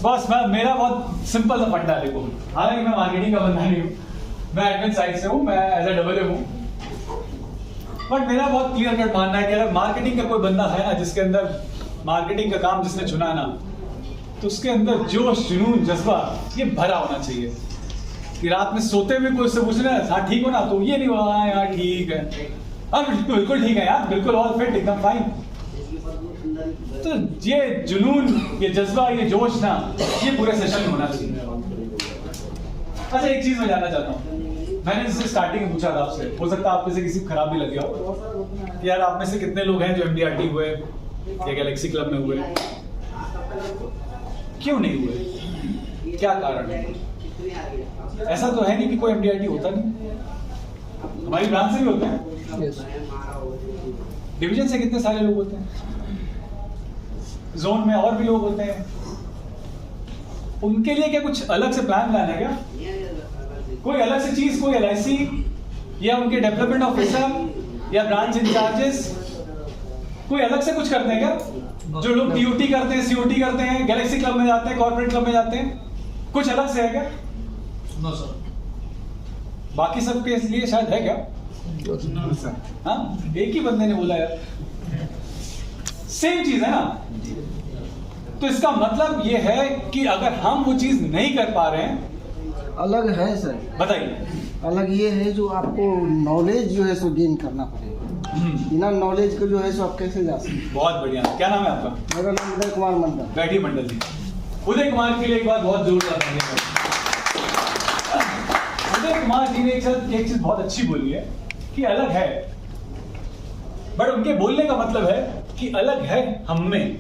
बस मेरा बहुत सिंपल सा फंडा है। देखो, हालांकि मैं मार्केटिंग का बंदा नहीं हूँ, मैं एडमिन साइड से हूँ, मैं एज ए डबल हूँ, बट मेरा बहुत क्लियर कट मानना है कि अगर मार्केटिंग का कोई बंदा है ना, जिसके अंदर मार्केटिंग का काम जिसने चुना है ना, तो उसके अंदर जोश, जुनून, जज्बा ये भरा होना चाहिए कि रात में सोते हुए कोई उससे पूछना, हाँ ठीक हो ना, तो ये नहीं हो, हाँ यार ठीक है, हाँ बिल्कुल ठीक है यार, बिल्कुल ऑल फिट, एकदम फाइन। तो ये जुनून, ये जज्बा, ये जोश ना, ये पूरे सेशन में होना चाहिए। अच्छा, एक चीज मैं जानना चाहता हूँ, मैंने जैसे स्टार्टिंग में पूछा था आपसे, हो सकता है आप में से किसी को खराब भी लग गया हो, यार आप में से कितने लोग हैं जो MDRT हुए या गैलेक्सी क्लब में हुए? क्यों नहीं हुए? क्या कारण है? ऐसा तो है नहीं कि कोई MDRT होता नहीं, हमारी ब्रांच से भी होते हैं, डिवीजन से कितने सारे लोग होते हैं, जोन में और भी लोग होते हैं। उनके लिए क्या कुछ अलग से प्लान है क्या? कोई अलग से चीज, कोई LIC या उनके डेवलपमेंट ऑफिसर या ब्रांच इंचार्जेस कोई अलग से कुछ करते हैं क्या? जो लोग TOT करते हैं, COT करते हैं, गैलेक्सी क्लब में जाते हैं, कॉर्पोरेट क्लब में जाते हैं, कुछ अलग से है क्या? No sir. बाकी सबके लिए शायद है क्या? हाँ, एक ही बंदे ने बोला यार, सेम चीज है ना। तो इसका मतलब ये है कि अगर हम वो चीज नहीं कर पा रहे हैं, अलग है सर। बताइए। अलग ये है जो आपको नॉलेज जो है सो गेन करना पड़ेगा, बिना नॉलेज को जो है सो आप कैसे जा सकते? बहुत बढ़िया। क्या नाम है आपका? मेरा नाम उदय कुमार मंडल। बैठिए मंडल जी। उदय कुमार के लिए एक बार बहुत जोरदार तालियां। उदय कुमार जी ने एक चीज बहुत अच्छी बोली है कि अलग है, बट उनके बोलने का मतलब है कि अलग है हम में,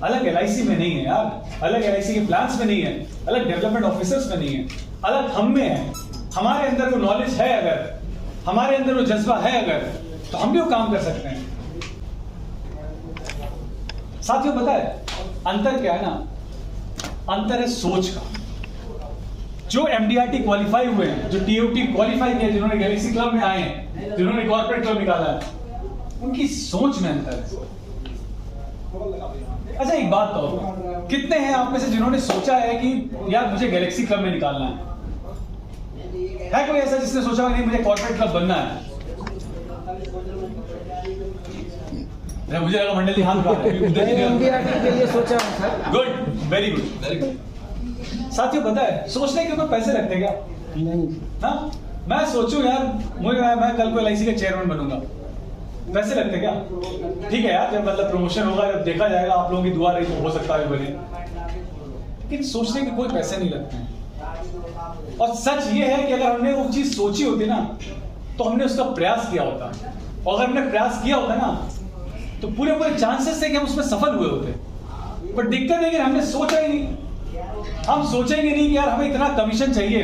अलग LIC में नहीं है यार, अलग LIC के प्लान्स में नहीं है, अलग डेवलपमेंट ऑफिसर्स में नहीं है, अलग हम में है। हमारे अंदर वो नॉलेज है, अगर हमारे अंदर वो जज्बा है अगर, तो हम भी वो काम कर सकते हैं। साथियों, पता है अंतर क्या है ना? अंतर है सोच का। जो MDRT क्वालिफाई हुए हैं, जो TOT क्वालिफाई किया, जिन्होंने गैलेक्सी क्लब में आए हैं, जिन्होंने कॉर्पोरेट क्लब निकाला है, उनकी सोच में अंतर है। अच्छा, एक बात तो, कितने हैं आप में से जिन्होंने सोचा है कि यार मुझे गैलेक्सी क्लब में निकालना है? कोई ऐसा जिसने सोचा नहीं मुझे कॉर्पोरेट क्लब बनना है? मुझे लगा मंडल जी हाथ उठा रहे हैं। MDRT के लिए सोचा है sir. Good, very good, very good. साथियों, पता है सोचने के ऊपर पैसे लगते हैं क्या? नहीं। हाँ, मैं सोचूं यार मैं कल को LIC का चेयरमैन बनूंगा, पैसे लगते क्या? ठीक है यार, जब मतलब प्रमोशन होगा, जब देखा जाएगा, आप लोगों की दुआ रही तो हो सकता है बने, लेकिन सोचने के कोई पैसे नहीं लगते हैं। और सच ये है कि अगर हमने वो चीज सोची होती ना, तो हमने उसका प्रयास किया होता, और अगर हमने प्रयास किया होता ना, तो पूरे चांसेस थे कि हम उसमें सफल हुए होते। पर दिक्कत है कि हमने सोचा ही नहीं। हम सोचेंगे नहीं कि यार हमें इतना कमीशन चाहिए,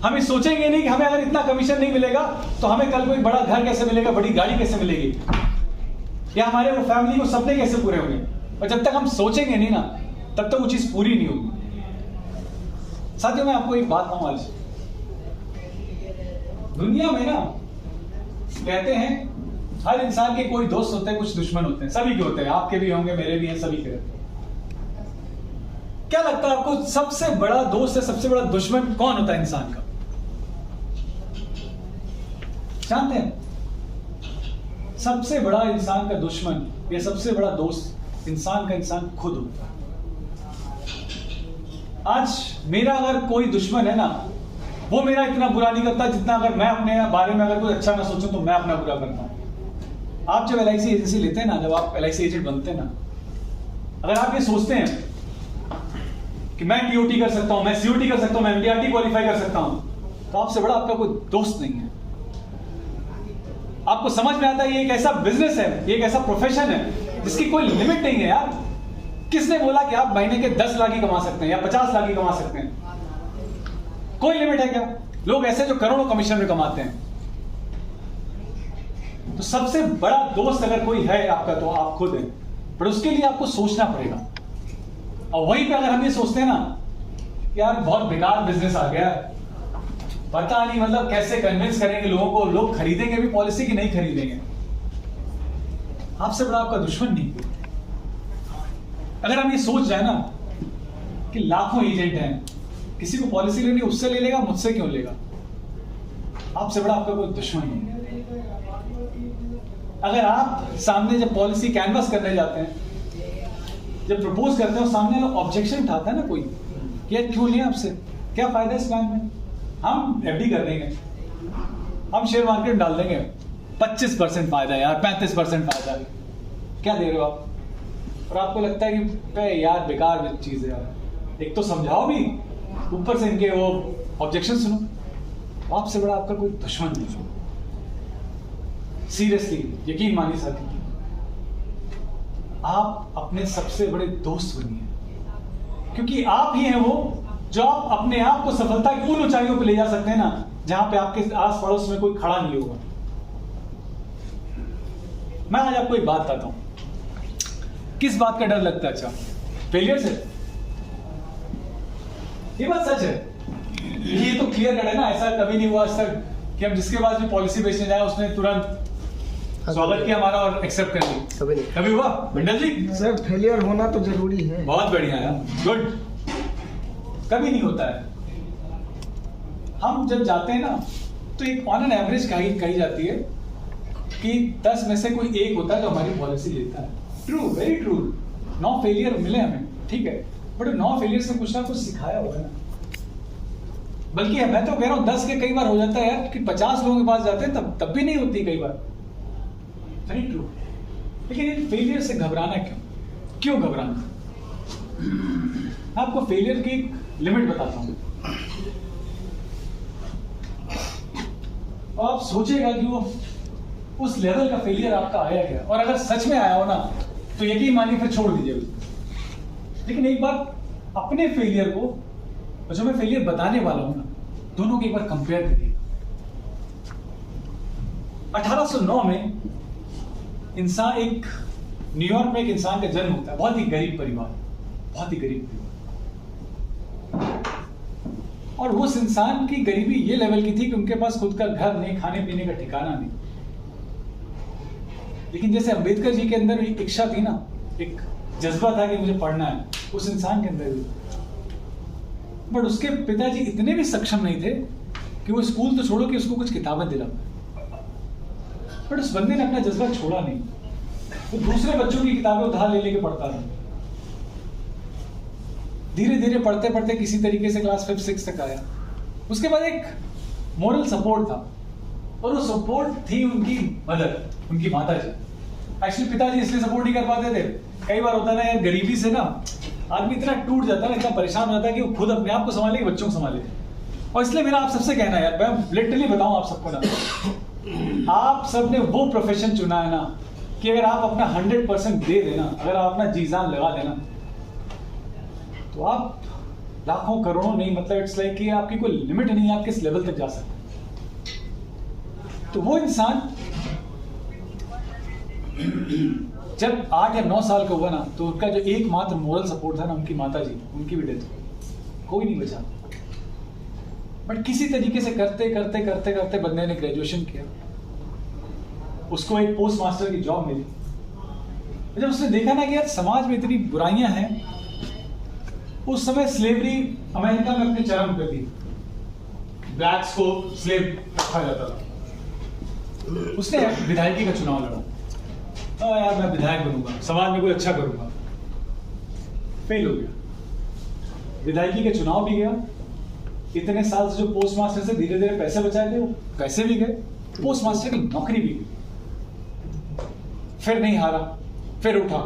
हम सोचेंगे नहीं कि हमें अगर इतना कमीशन नहीं मिलेगा तो हमें कल कोई बड़ा घर कैसे मिलेगा, बड़ी गाड़ी कैसे मिलेगी, या हमारे वो फैमिली को सपने कैसे पूरे होंगे। और जब तक हम सोचेंगे नहीं ना, तब तक वो चीज पूरी नहीं होगी। साथियों, मैं आपको एक बात कहूं, आज दुनिया में ना कहते हैं हर इंसान के कोई दोस्त होते हैं, कुछ दुश्मन होते हैं, सभी के होते हैं, आपके भी होंगे, मेरे भी हैं, सभी के रहते हैं। क्या लगता है आपको, सबसे बड़ा दोस्त या सबसे बड़ा दुश्मन कौन होता है इंसान का? जानते हैं? सबसे बड़ा इंसान का दुश्मन या सबसे बड़ा दोस्त इंसान का इंसान खुद होता है। आज मेरा अगर कोई दुश्मन है ना, वो मेरा इतना बुरा नहीं करता जितना अगर मैं अपने बारे में अगर कुछ अच्छा ना सोचूं तो मैं अपना बुरा करता हूं। आप जब LIC एजेंसी लेते हैं ना, जब आप LIC एजेंट बनते हैं ना, अगर आप ये सोचते हैं कि मैं TOT कर सकता हूं, मैं COT कर सकता हूं, मैं MDRT क्वालिफाई कर सकता हूं, तो आपसे बड़ा आपका कोई दोस्त नहीं है। आपको समझ में आता है ये एक ऐसा बिजनेस है, ये एक ऐसा प्रोफेशन है जिसकी कोई लिमिट नहीं है यार। किसने बोला कि आप महीने के 10 लाख ही कमा सकते हैं या 50 लाख ही कमा सकते हैं? कोई लिमिट है क्या? लोग ऐसे जो करोड़ों कमीशन में कमाते हैं। तो सबसे बड़ा दोस्त अगर कोई है आपका तो आप खुद हैं, पर उसके लिए आपको सोचना पड़ेगा। और वहीं पे अगर हम ये सोचते हैं ना, यार बहुत बेकार बिजनेस आ गया, पता नहीं मतलब कैसे कन्विंस करेंगे लोगों को, लोग खरीदेंगे भी पॉलिसी की नहीं खरीदेंगे, आपसे बड़ा आपका दुश्मन नहीं। अगर हम ये सोच जाए ना कि लाखों एजेंट हैं, किसी को पॉलिसी लेनी उससे ले लेगा, मुझसे क्यों लेगा? आपसे बड़ा आपका कोई दुश्मन नहीं है। अगर आप सामने जब पॉलिसी कैनवस करने जाते हैं, जब प्रपोज करते हैं, सामने लोग ऑब्जेक्शन उठाता है ना कोई कि यार क्यों नहीं आपसे, क्या फायदा इस प्लान में, हम एफडी कर देंगे, हम शेयर मार्केट डाल देंगे, 25% फायदा है यार, 35% फायदा है, क्या दे रहे हो आप? और आपको लगता है कि यार बेकार चीज है यार, एक तो समझाओ भी, ऊपर से इनके वो ऑब्जेक्शन सुनो। आपसे बड़ा आपका कोई दुश्मन नहीं। सीरियसली यकीन मानिए सर, आप अपने सबसे बड़े दोस्त बनिए, क्योंकि आप ही हैं वो जो आप अपने आप को सफलता की उन ऊंचाइयों पर ले जा सकते हैं ना, जहां पे आपके आस पड़ोस में कोई खड़ा नहीं होगा। मैं आज आपको एक बात बताता हूं, किस बात का डर लगता है? अच्छा, फेलियर से। ये बात सच है, ये तो क्लियर कट है ना, ऐसा कभी नहीं हुआ आज तक कि हम जिसके पास भी पॉलिसी बेचने जाए उसने तुरंत स्वागत किया हमारा और एक्सेप्ट कर लिया। कभी नहीं। कभी हुआ मंडल जी? सर फेलियर होना तो जरूरी है। बहुत बढ़िया यार, गुड। कभी नहीं होता है। हम जब जाते हैं ना तो एक ऑन एन एवरेज कही जाती है कि 10 में से कोई एक होता है जो हमारी पॉलिसी लेता है। True, very true. 9 फेलियर मिले हमें, ठीक है, बट 9 फेलियर से कुछ ना कुछ सिखाया होगा ना। बल्कि मैं तो कह रहा हूँ 10 के कई बार हो जाता है यार कि 50 लोगों के पास जाते हैं तब भी नहीं होती कई बार। Very true. लेकिन इन फेलियर से घबराना क्यों घबराना? आपको फेलियर की लिमिट बताता हूं। आप सोचेगा कि वो उस लेवल का फेलियर आपका आया क्या, और अगर सच में आया हो ना तो यकीन मानिए फिर छोड़ दीजिए उसको। लेकिन एक बार अपने फेलियर को और जो मैं फेलियर बताने वाला हूं ना, दोनों को एक बार कंपेयर करिए। 1809 में इंसान एक न्यूयॉर्क में एक इंसान का जन्म होता है, बहुत ही गरीब परिवार, बहुत ही गरीब परिवार। और उस इंसान की गरीबी ये लेवल की थी कि उनके पास खुद का घर नहीं, खाने पीने का ठिकाना नहीं। लेकिन जैसे अंबेडकर जी के अंदर एक इच्छा थी ना, एक जज्बा था कि मुझे पढ़ना है, उस इंसान के अंदर भी। बट उसके पिताजी इतने भी सक्षम नहीं थे कि वो स्कूल तो छोड़ो कि उसको कुछ किताबें दिला। बट उस बंदे ने अपना जज्बा छोड़ा नहीं, वो दूसरे बच्चों की किताबें उधार ले लेके पढ़ता था। धीरे धीरे पढ़ते पढ़ते किसी तरीके से क्लास 5-6 तक आया। उसके बाद एक मोरल सपोर्ट था, और वो सपोर्ट थी उनकी मदर, उनकी माता जी। एक्चुअली पिताजी इसलिए सपोर्ट नहीं कर पाते थे, कई बार होता है ना यार, गरीबी से ना आदमी इतना टूट जाता है ना, इतना परेशान हो जाता है कि वो खुद अपने आप को संभाले कि बच्चों को संभाले। और इसलिए मेरा आप सबसे कहना है यार, मैं लिटरली बताऊं आप सबको ना, आप सब ने वो प्रोफेशन चुना है ना कि अगर आप अपना 100% दे देना, अगर आप अपना जी जान लगा देना, तो आप लाखों करोड़ों नहीं, मतलब इट्स लाइक कि आपकी कोई लिमिट नहीं है, आप किस लेवल तक जा सकते। तो वो इंसान जब 8 या 9 साल का हुआ ना, तो उनका जो एकमात्र मोरल सपोर्ट था ना, उनकी माता जी, उनकी भी डेथ हो गई, कोई नहीं बचा। बट किसी तरीके से करते करते करते करते बंदे ने ग्रेजुएशन किया, उसको एक पोस्ट मास्टर की जॉब मिली। जब उसने देखा ना कि यार समाज में इतनी बुराइयां हैं, उस समय स्लेवरी अमेरिका में अपने चरम पे थी, ब्लैक्स को स्लेव रखा जाता था। उसने विधायकी का चुनाव लड़ा, यार मैं विधायक बनूंगा, समाज में कोई अच्छा करूंगा। फेल हो गया, विधायकी के चुनाव भी गया, इतने साल से जो पोस्ट मास्टर से धीरे धीरे पैसे बचाए थे वो पैसे भी गए, पोस्ट मास्टर की नौकरी भी गई। फिर नहीं हारा, फिर उठा,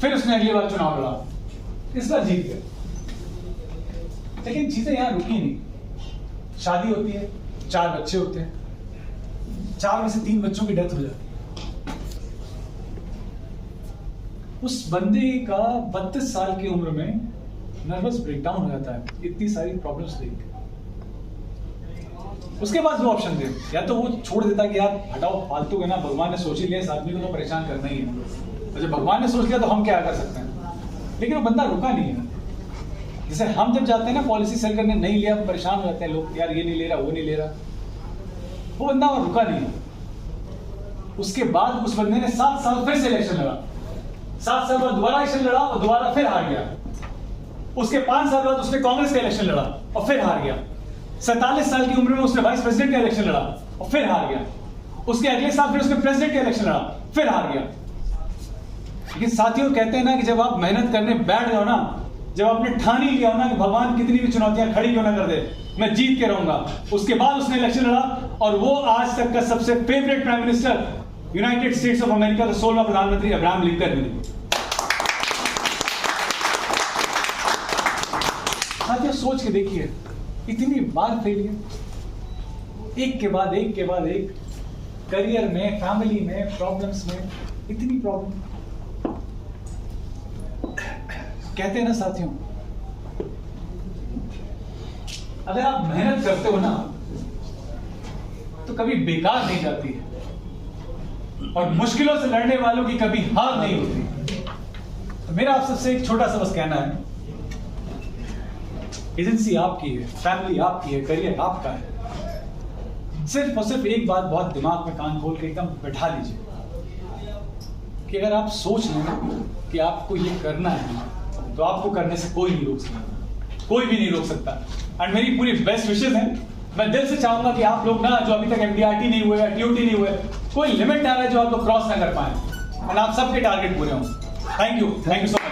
फिर उसने अगली बार चुनाव लड़ा, इस बार जीत गए। लेकिन चीजें यहां रुकी नहीं। शादी होती है, 4 बच्चे होते हैं, 4 में से 3 बच्चों की डेथ हो जाती है। उस बंदे का 32 साल की उम्र में नर्वस ब्रेकडाउन हो जाता है, इतनी सारी प्रॉब्लम्स देख के। उसके पास 2 ऑप्शन थे, या तो वो छोड़ देता कि यार हटाओ फालतू है ना, भगवान ने सोच ही लिया, इस आदमी को तो परेशान करना ही है, तो जब भगवान ने सोच लिया तो हम क्या कर सकते हैं। लेकिन वो बंदा रुका नहीं है। जैसे हम जब जाते हैं ना पॉलिसी सेल करने, नहीं लिया, परेशान हो जाते हैं लोग, यार ये नहीं ले रहा, वो नहीं ले रहा। वो बंदा और रुका नहीं है। उसके बाद उस बंदे ने 7 साल फिर से इलेक्शन लड़ा, 7 साल बाद दोबारा इलेक्शन लड़ा और दोबारा फिर हार गया। उसके 5 साल बाद उसने कांग्रेस का इलेक्शन लड़ा और फिर हार गया। 47 साल की उम्र में उसने वाइस प्रेसिडेंट का इलेक्शन लड़ा और फिर हार गया। उसके अगले साल फिर उसने प्रेसिडेंट का इलेक्शन लड़ा, फिर हार गया। लेकिन साथियों, कहते हैं ना कि जब आप मेहनत करने बैठ जाओ ना, जब आपने ठान ही लिया हो ना कि भगवान कितनी भी चुनौतियां खड़ी क्यों ना कर दे, मैं जीत के रहूंगा, उसके बाद उसने इलेक्शन लड़ा और वो आज तक का सबसे favourite prime minister United states of America का 16वां प्रधानमंत्री अब्राहम लिंकन बने। साथियों, सोच के देखिए, इतनी बार फेलियर, एक के बाद एक के बाद एक, करियर में, फैमिली में, प्रॉब्लम्स में, इतनी प्रॉब्लम। कहते हैं ना साथियों, अगर आप मेहनत करते हो ना तो कभी बेकार नहीं जाती है और मुश्किलों से लड़ने वालों की कभी हार नहीं होती। तो मेरा आप सबसे एक छोटा सा बस कहना है, एजेंसी आपकी है, फैमिली आपकी है, करियर आपका है। सिर्फ और सिर्फ एक बात बहुत दिमाग में कान खोल के एकदम बैठा लीजिए कि अगर आप सोच लें ना कि आपको ये करना है तो आपको करने से कोई नहीं रोक सकता, कोई भी नहीं रोक सकता। एंड मेरी पूरी बेस्ट विशेस हैं। मैं दिल से चाहूंगा कि आप लोग ना, जो अभी तक MDRT नहीं हुए, TOT नहीं हुए, कोई लिमिट आ रहा है जो आप लोग क्रॉस ना कर पाए और आप सबके टारगेट पूरे हों। Thank you so much.